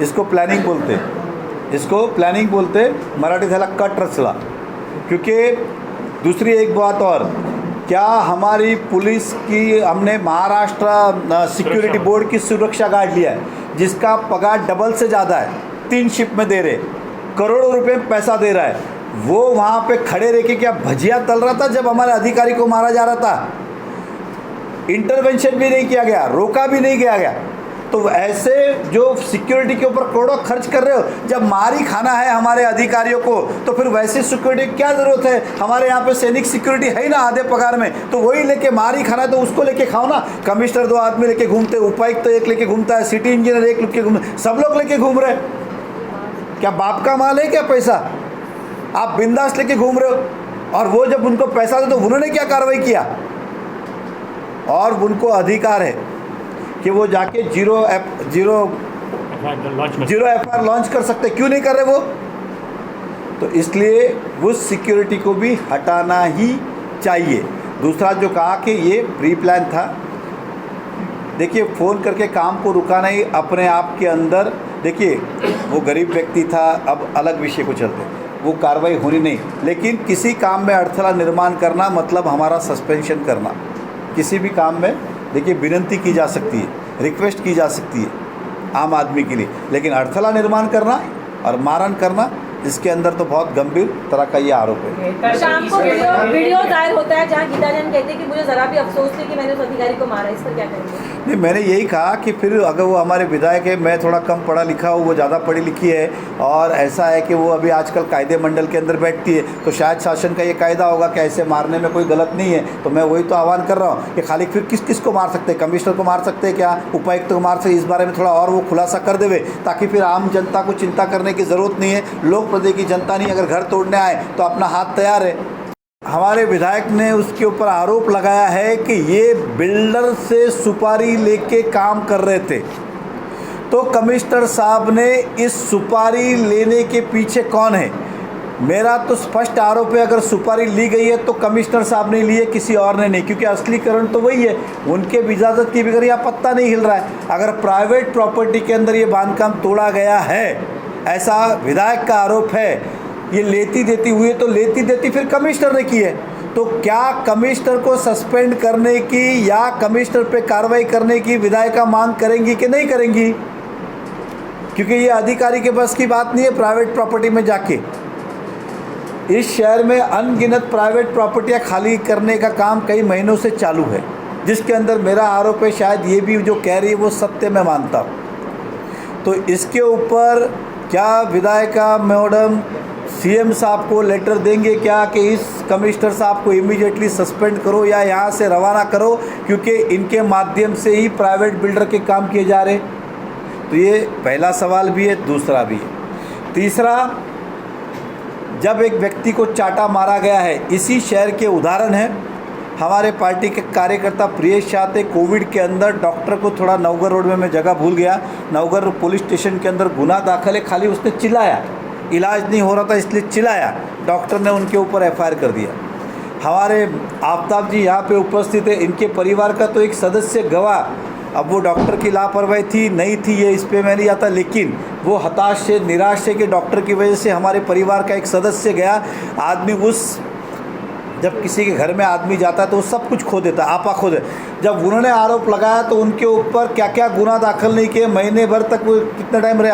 इसको प्लॅनिंग बोलते, इसको प्लॅनिंग बोलते, मराठी झाला कट रचला। क्योंकि दूसरी एक बात और, क्या हमारी पुलिस की हमने महाराष्ट्र सिक्योरिटी बोर्ड की सुरक्षा गार्ड लिया है जिसका पगार डबल से ज़्यादा है, 3 शिफ्ट में दे रहे, करोड़ों रुपए पैसा दे रहा है, वो वहाँ पे खड़े रह के क्या भजिया तल रहा था जब हमारे अधिकारी को मारा जा रहा था? इंटरवेंशन भी नहीं किया गया, रोका भी नहीं किया गया। तो ऐसे जो सिक्योरिटी के ऊपर करोड़ों खर्च कर रहे हो, जब मार ही खाना है हमारे अधिकारियों को, तो फिर वैसी सिक्योरिटी की क्या ज़रूरत है? हमारे यहाँ पे सैनिक सिक्योरिटी है ही ना आधे पगार में, तो वही लेके मार ही खाना है तो उसको लेके खाओ ना। कमिश्नर 2 आदमी लेके घूमते, उपायुक्त तो 1 लेके घूमता है, सिटी इंजीनियर 1 लेके घूमते, सब लोग लेके घूम रहे। क्या बाप का माल है क्या पैसा? आप बिंदास लेके घूम रहे हो। और वो जब उनको पैसा दे तो उन्होंने क्या कार्रवाई किया? और उनको अधिकार है कि वो जाके जीरो एफआईआर लॉन्च कर सकते, क्यों नहीं कर रहे वो? तो इसलिए उस सिक्योरिटी को भी हटाना ही चाहिए। दूसरा जो कहा कि ये प्री प्लान था, देखिए फ़ोन करके काम को रुकाना ही अपने आप के अंदर, देखिए वो गरीब व्यक्ति था, अब अलग विषय को चलते, वो कार्रवाई होनी नहीं, लेकिन किसी काम में अड़थला निर्माण करना मतलब हमारा सस्पेंशन करना। किसी भी काम में देखिए विनती की जा सकती है, रिक्वेस्ट की जा सकती है आम आदमी के लिए, लेकिन अड़थला निर्माण करना और मारन करना, इसके अंदर तो बहुत गंभीर तरह का ये आरोप है। शाम को वीडियो दायर होता है जहां गीता जैन कहते हैं कि मुझे जरा भी अफसोस नहीं कि मैंने उस अधिकारी को मारा, इस पर क्या कहेंगे? नहीं, मैंने यही कहा कि फिर अगर वो हमारे विधायक है, मैं थोड़ा कम पढ़ा लिखा हूँ, वो ज़्यादा पढ़ी लिखी है, और ऐसा है कि वो अभी आजकल कायदे मंडल के अंदर बैठती है, तो शायद शासन का ये कायदा होगा कि ऐसे मारने में कोई गलत नहीं है। तो मैं वही तो आह्वान कर रहा हूँ कि खाली फिर किस किस को मार सकते हैं? कमिश्नर को मार सकते हैं क्या? उपायुक्त को मार सकते? इस बारे में थोड़ा और वो खुलासा कर देवे, ताकि फिर आम जनता को चिंता करने की ज़रूरत नहीं है। लोक प्रदेश की जनता नहीं अगर घर तोड़ने आए तो अपना हाथ तैयार है। हमारे विधायक ने उसके ऊपर आरोप लगाया है कि ये बिल्डर से सुपारी लेके काम कर रहे थे। तो कमिश्नर साहब ने इस सुपारी लेने के पीछे कौन है? मेरा तो स्पष्ट आरोप है, अगर सुपारी ली गई है तो कमिश्नर साहब ने ली है, किसी और ने नहीं, क्योंकि असली कारण तो वही है, उनके इजाज़त की बगैर यहाँ पत्ता नहीं हिल रहा है। अगर प्राइवेट प्रॉपर्टी के अंदर ये बांधकाम तोड़ा गया है, ऐसा विधायक का आरोप है, ये लेती देती हुई, तो लेती देती फिर कमिश्नर ने की है, तो क्या कमिश्नर को सस्पेंड करने की या कमिश्नर पे कार्रवाई करने की विधायिका मांग करेंगी कि नहीं करेंगी? क्योंकि ये अधिकारी के बस की बात नहीं है प्राइवेट प्रॉपर्टी में जाके। इस शहर में अनगिनत प्राइवेट प्रॉपर्टियां खाली करने का काम कई महीनों से चालू है, जिसके अंदर मेरा आरोप है, शायद ये भी जो कह रही है वो सत्य मैं मानता हूँ। तो इसके ऊपर क्या विधायिका मैडम सीएम साहब को लेटर देंगे क्या कि इस कमिश्नर साहब को इमीडिएटली सस्पेंड करो या यहाँ से रवाना करो, क्योंकि इनके माध्यम से ही प्राइवेट बिल्डर के काम किए जा रहे? तो ये पहला सवाल भी है, दूसरा भी है। तीसरा, जब एक व्यक्ति को चाटा मारा गया है, इसी शहर के उदाहरण है, हमारे पार्टी के कार्यकर्ता प्रियेश शाह थे, कोविड के अंदर डॉक्टर को थोड़ा नवगर रोड में मैं जगह भूल गया, नवगर पुलिस स्टेशन के अंदर गुना दाखिल है, खाली उसने चिल्लाया, इलाज नहीं हो रहा था इसलिए चिल्लाया, डॉक्टर ने उनके ऊपर एफआईआर कर दिया। हमारे आफ्ताब जी यहाँ पे उपस्थित है, इनके परिवार का तो एक सदस्य गवाह, अब वो डॉक्टर की लापरवाही थी नहीं थी ये इस पे मैं नहीं आता, लेकिन वो हताश से निराश से कि डॉक्टर की वजह से हमारे परिवार का एक सदस्य गया। आदमी उस, जब किसी के घर में आदमी जाता है तो वो सब कुछ खो देता है, आपा खो दे। जब उन्होंने आरोप लगाया तो उनके ऊपर क्या क्या गुना दाखिल नहीं किए, महीने भर तक वो कितना टाइम रहे?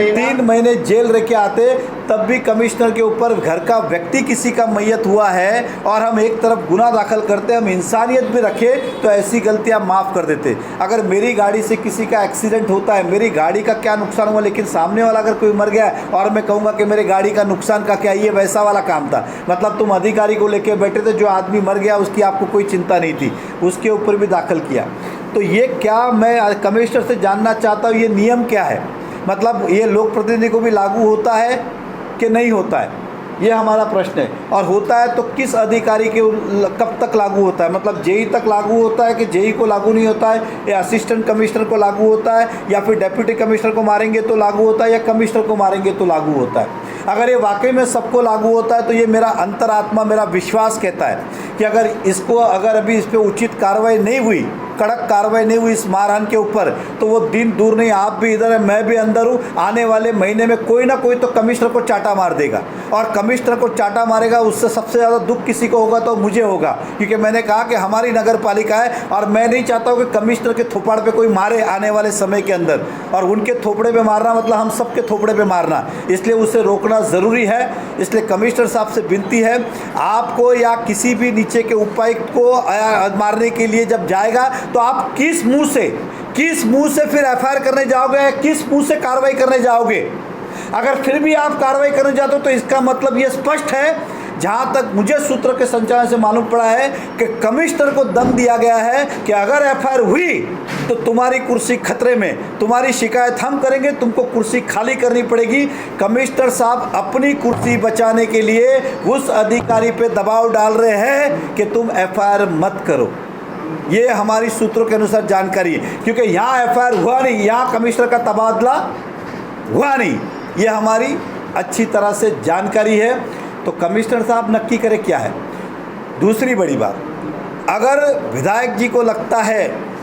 3 महीने जेल रह के आते, तब भी कमिश्नर के ऊपर घर का व्यक्ति किसी का मैयत हुआ है और हम एक तरफ गुना दाखिल करते, हम इंसानियत भी रखें तो ऐसी गलतियां माफ़ कर देते। अगर मेरी गाड़ी से किसी का एक्सीडेंट होता है, मेरी गाड़ी का क्या नुकसान हुआ, लेकिन सामने वाला अगर कोई मर गया और मैं कहूँगा कि मेरे गाड़ी का नुकसान का क्या, ये वैसा वाला काम था। मतलब तुम अधिकारी को लेके बैठे थे, जो आदमी मर गया उसकी आपको कोई चिंता नहीं थी, उसके ऊपर भी दाखिल किया। तो ये क्या, मैं कमिश्नर से जानना चाहता हूँ ये नियम क्या है? मतलब ये लोक प्रतिनिधि को भी लागू होता है कि नहीं होता है, ये हमारा प्रश्न है। और होता है तो किस अधिकारी के कब तक लागू होता है? मतलब जेई तक लागू होता है कि जेई को लागू नहीं होता है, या असिस्टेंट कमिश्नर को लागू होता है, या फिर डिप्टी कमिश्नर को मारेंगे तो लागू होता है, या कमिश्नर को मारेंगे तो लागू होता है? अगर ये वाकई में सबको लागू होता है तो ये मेरा अंतरात्मा, मेरा विश्वास कहता है कि अगर इसको, अगर अभी इस पर उचित कार्रवाई नहीं हुई कड़क कार्रवाई नहीं हुई इस मारहान के ऊपर तो वो दिन दूर नहीं, आप भी इधर है, मैं भी अंदर हूँ, आने वाले महीने में कोई ना कोई तो कमिश्नर को चाटा मार देगा। और कमिश्नर को चाटा मारेगा, उससे सबसे ज़्यादा दुख किसी को होगा तो मुझे होगा, क्योंकि मैंने कहा कि हमारी नगर पालिका है और मैं नहीं चाहता हूँ कि कमिश्नर के थोपड़ पे कोई मारे आने वाले समय के अंदर। और उनके थोपड़े पे मारना मतलब हम सबके थोपड़े पे मारना, इसलिए उसे रोकना ज़रूरी है। इसलिए कमिश्नर साहब से विनती है, आपको या किसी भी नीचे के उपायुक्त को मारने के लिए जब जाएगा तो आप किस मुंह से फिर एफआईआर करने जाओगे, किस मुंह से कार्रवाई करने जाओगे? अगर फिर भी आप कार्रवाई करने जाते हो तो इसका मतलब ये स्पष्ट है, जहाँ तक मुझे सूत्र के संचालन से मालूम पड़ा है कि कमिश्नर को दम दिया गया है कि अगर एफआईआर हुई तो तुम्हारी कुर्सी खतरे में, तुम्हारी शिकायत हम करेंगे, तुमको कुर्सी खाली करनी पड़ेगी। कमिश्नर साहब अपनी कुर्सी बचाने के लिए उस अधिकारी पे दबाव डाल रहे हैं कि तुम एफआईआर मत करो। ये हमारी सूत्रों के अनुसार जानकारी है, क्योंकि यहाँ एफआईआर हुआ नहीं, यहाँ कमिश्नर का तबादला हुआ नहीं, ये हमारी अच्छी तरह से जानकारी है। तो कमिश्नर साहब नक्की करे क्या है। दूसरी बड़ी बात, अगर विधायक जी को लगता है,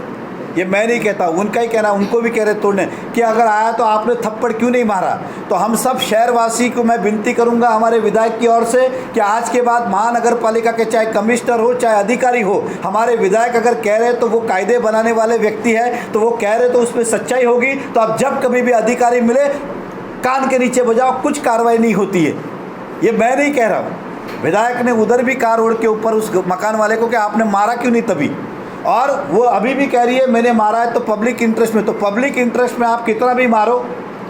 ये मैं नहीं कहता, उनका ही कहना, उनको भी कह रहे तोड़ने कि अगर आया तो आपने थप्पड़ क्यों नहीं मारा, तो हम सब शहरवासी को मैं विनती करूंगा हमारे विधायक की ओर से कि आज के बाद महानगर पालिका के चाहे कमिश्नर हो चाहे अधिकारी हो, हमारे विधायक अगर कह रहे तो वो कायदे बनाने वाले व्यक्ति है, तो वो कह रहे तो उसमें सच्चाई होगी। तो अब जब कभी भी अधिकारी मिले कान के नीचे बजाओ, कुछ कार्रवाई नहीं होती है। ये मैं नहीं कह रहा हूँ, विधायक ने उधर भी कार रोड के ऊपर उस मकान वाले को कि आपने मारा क्यों नहीं तभी, और वो अभी भी कह रही है मैंने मारा है तो पब्लिक इंटरेस्ट में। तो पब्लिक इंटरेस्ट में आप कितना भी मारो,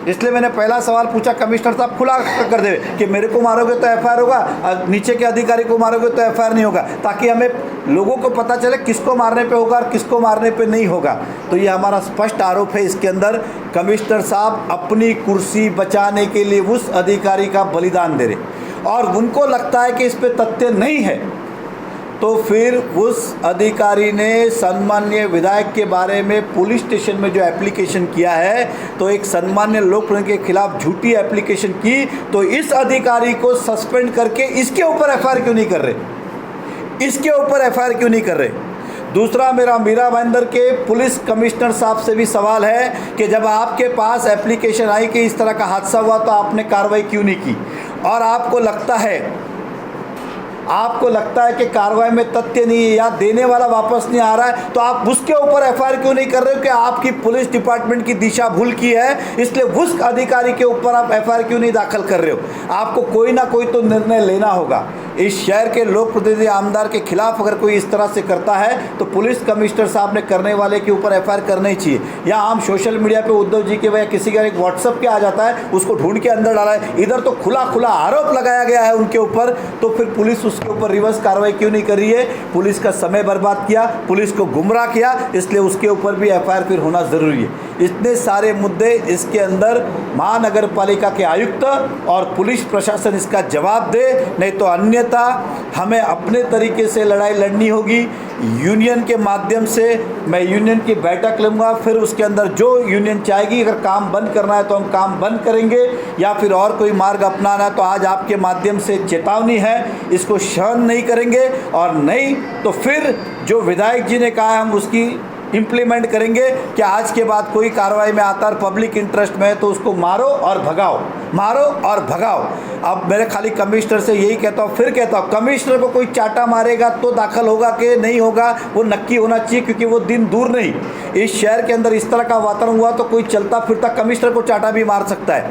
इसलिए मैंने पहला सवाल पूछा कमिश्नर साहब खुला कर दे कि मेरे को मारोगे तो एफआईआर होगा, नीचे के अधिकारी को मारोगे तो एफआईआर नहीं होगा, ताकि हमें लोगों को पता चले किसको मारने पे होगा और किसको मारने पे नहीं होगा। तो ये हमारा स्पष्ट आरोप है। इसके अंदर कमिश्नर साहब अपनी कुर्सी बचाने के लिए उस अधिकारी का बलिदान दे रहे, और उनको लगता है कि इस पर तथ्य नहीं है, तो फिर उस अधिकारी ने सन्मान्य विधायक के बारे में पुलिस स्टेशन में जो एप्लीकेशन किया है, तो एक सन्मान्य लोकप्रतिनिधि के खिलाफ झूठी एप्लीकेशन की, तो इस अधिकारी को सस्पेंड करके इसके ऊपर एफआईआर क्यों नहीं कर रहे, इसके ऊपर एफआईआर क्यों नहीं कर रहे? दूसरा, मेरा मीरा भाईंदर के पुलिस कमिश्नर साहब से भी सवाल है कि जब आपके पास एप्लीकेशन आई कि इस तरह का हादसा हुआ तो आपने कार्रवाई क्यों नहीं की, और आपको लगता है कि कार्रवाई में तथ्य नहीं है या देने वाला वापस नहीं आ रहा है, तो आप उसके ऊपर एफआईआर क्यों नहीं कर रहे हो कि आपकी पुलिस डिपार्टमेंट की दिशा भूल की है, इसलिए उस अधिकारी के ऊपर आप एफआईआर क्यों नहीं दाखिल कर रहे हो? आपको कोई ना कोई तो निर्णय लेना होगा। इस शहर के लोक प्रतिनिधि आमदार के खिलाफ अगर कोई इस तरह से करता है तो पुलिस कमिश्नर साहब ने करने वाले के ऊपर एफआईआर करना ही चाहिए। या हम सोशल मीडिया पे उद्धव जी के या किसी का एक व्हाट्सअप के आ जाता है, उसको ढूंढ के अंदर डाला है, इधर तो खुला आरोप लगाया गया है उनके ऊपर, तो फिर पुलिस उसके ऊपर रिवर्स कार्रवाई क्यों नहीं कर रही है? पुलिस का समय बर्बाद किया, पुलिस को गुमराह किया, इसलिए उसके ऊपर भी एफआईआर फिर होना ज़रूरी है। इतने सारे मुद्दे इसके अंदर महानगर पालिका के आयुक्त और पुलिस प्रशासन इसका जवाब दे, नहीं तो अन्यथा हमें अपने तरीके से लड़ाई लड़नी होगी। यूनियन के माध्यम से मैं यूनियन की बैठक लूँगा, फिर उसके अंदर जो यूनियन चाहेगी, अगर काम बंद करना है तो हम काम बंद करेंगे या फिर और कोई मार्ग अपनाना है तो आज आपके माध्यम से चेतावनी है, इसको सहन नहीं करेंगे, और नहीं तो फिर जो विधायक जी ने कहा है हम उसकी इम्प्लीमेंट करेंगे कि आज के बाद कोई कार्रवाई में आता है पब्लिक इंटरेस्ट में तो उसको मारो और भगाओ, मारो और भगाओ। अब मेरे खाली कमिश्नर से यही कहता हूँ, फिर कहता हूँ, कमिश्नर को कोई चाटा मारेगा तो दाखिल होगा कि नहीं होगा वो नक्की होना चाहिए, क्योंकि वो दिन दूर नहीं, इस शहर के अंदर इस तरह का वातावरण हुआ तो कोई चलता फिरता कमिश्नर को चाटा भी मार सकता है,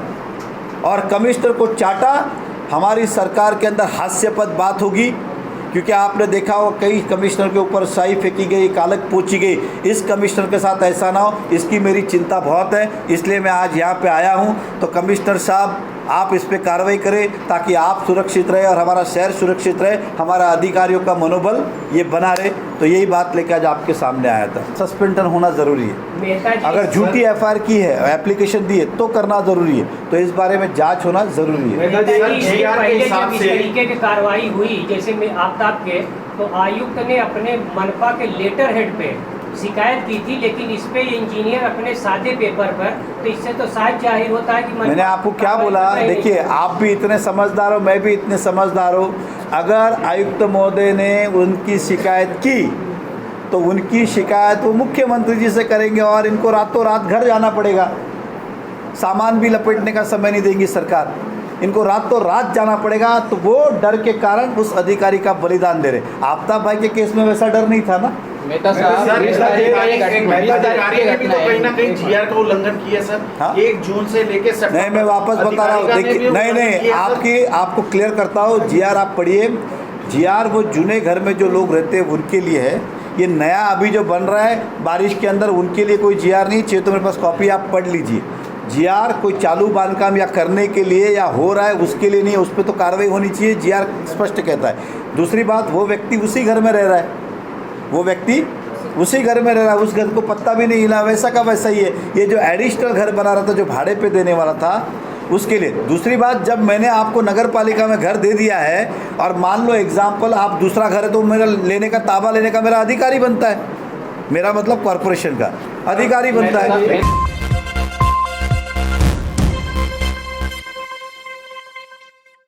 और कमिश्नर को चाटा हमारी सरकार के अंदर हास्यास्पद बात होगी। क्योंकि आपने देखा हो कई कमिश्नर के ऊपर स्याही फेंकी गई, कालक पोंछी गई, इस कमिश्नर के साथ ऐसा ना हो, इसकी मेरी चिंता बहुत है, इसलिए मैं आज यहाँ पे आया हूँ। तो कमिश्नर साहब आप इस पर कार्रवाई करें ताकि आप सुरक्षित रहे और हमारा शहर सुरक्षित रहे, हमारा अधिकारियों का मनोबल ये बना रहे। तो यही बात लेकर आज आपके सामने आया था। सस्पेंशन होना ज़रूरी है, अगर झूठी एफआईआर की है, एप्लीकेशन दी है तो करना ज़रूरी है, तो इस बारे में जांच होना ज़रूरी है। इस तरीके की कार्रवाई हुई जैसे में आफ्ताब के, तो आयुक्त ने अपने मनपा के लेटर हेड पे शिकायत की थी, लेकिन इस पे इंजीनियर अपने सादे पेपर पर, तो इससे तो शायद जाहिर होता है कि मैंने आपको क्या बोला, देखिए आप भी इतने समझदार हो, मैं भी इतने समझदार हो, अगर आयुक्त महोदय ने उनकी शिकायत की तो उनकी शिकायत वो मुख्यमंत्री जी से करेंगे और इनको रातों रात घर जाना पड़ेगा। सामान भी लपेटने का समय नहीं देगी सरकार, इनको रातों रात जाना पड़ेगा। तो वो डर के कारण उस अधिकारी का बलिदान दे रहे। आफ्ताब भाई के केस में वैसा डर नहीं था ना। मेहता साहब, अधिकारी ने भी तो कहीं ना कहीं जीआर का उल्लंघन किया सर। हाँ? 1 जून से लेके नहीं, मैं वापस बता रहा हूँ, देखिए, नहीं, आपको क्लियर करता हूँ। जीआर आप पढ़िए। जीआर वो जूने घर में जो लोग रहते हैं उनके लिए है। ये नया अभी जो बन रहा है बारिश के अंदर, उनके लिए कोई जीआर नहीं चाहिए तो मेरे पास कॉपी आप पढ़ लीजिए। जीआर कोई चालू बांधकाम या करने के लिए या हो रहा है उसके लिए नहीं है, उस पर तो कार्रवाई होनी चाहिए। जीआर स्पष्ट कहता है। दूसरी बात, वो व्यक्ति उसी घर में रह रहा है, वो व्यक्ति उसी घर में रह रहा है, उस घर को पत्ता भी नहीं हिला, वैसा का वैसा ही है। ये जो एडिशनल घर बना रहा था, जो भाड़े पे देने वाला था, उसके लिए। दूसरी बात, जब मैंने आपको नगर पालिका में घर दे दिया है और मान लो एग्जाम्पल आप दूसरा घर है तो मेरा लेने का, ताबा लेने का मेरा अधिकारी बनता है, मेरा मतलब कॉरपोरेशन का अधिकारी बनता है।